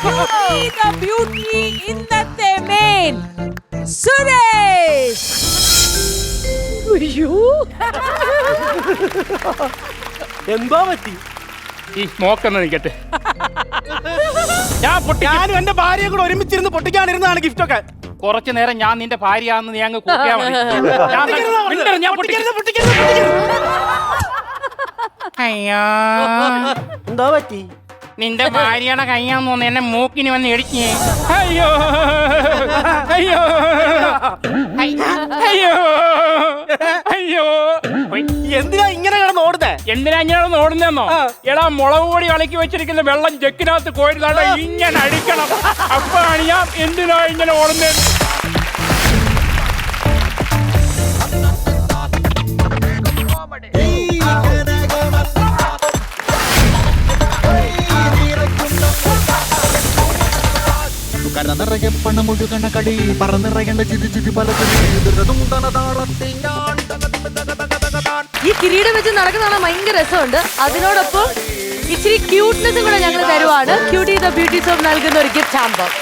the beauty ഇന്നത്തെ main Suresh. എന്തോ പറ്റി? ഈ സ്മോക്ക് എന്ന് നിൽക്കട്ടെ. ഞാനും എന്റെ ഭാര്യയും കൂടെ ഒരുമിച്ചിരുന്ന് പൊട്ടിക്കാനിരുന്നതാണ് ഗിഫ്റ്റ് ഒക്കെ. കുറച്ചു നേരം ഞാൻ നിന്റെ ഭാര്യയാണെന്ന് നീ അങ്ങ് കൂട്ടിയാ മതി. ഞാൻ അയ്യോ, എന്തോ പറ്റി? നിന്റെ ഭാര്യയുടെ കയ്യാന്ന് തോന്നുന്നു എന്നെ മൂക്കിന് വന്ന് ഇടിക്കേ. അയ്യോ അയ്യോ അയ്യോ അയ്യോ. എന്തിനാ ഇങ്ങനെ കിടന്ന് ഓടുന്നേ? എന്തിനാ ഇങ്ങനെ ഓടുന്നെന്നോ? എടാ, മുളക് പൊടി കളക്കി വെച്ചിരിക്കുന്ന വെള്ളം ജക്കിനകത്ത് കോരിനാണ്ട് ഇങ്ങനെ അടിക്കണം. അപ്പോഴാണ് ഞാൻ എന്തിനാ ഇങ്ങനെ ഓടുന്നത്. കരനിറയെ പണമൊഴുകണ കടി പറന്നിറയേണ്ട ചുറ്റി ചുറ്റി പല ഈ കിരീടം വെച്ച് നടക്കുന്നതാണ് ഭയങ്കര രസമുണ്ട്. അതിനോടൊപ്പം ഇച്ചിരി ക്യൂട്ട്നെസ് കൂടെ ഞങ്ങൾ തരുവാണ്. ക്യൂട്ടി ദ ബ്യൂട്ടി സോപ്പ് നൽകുന്ന ഒരു ഗിഫ്റ്റ് ഹാമ്പർ.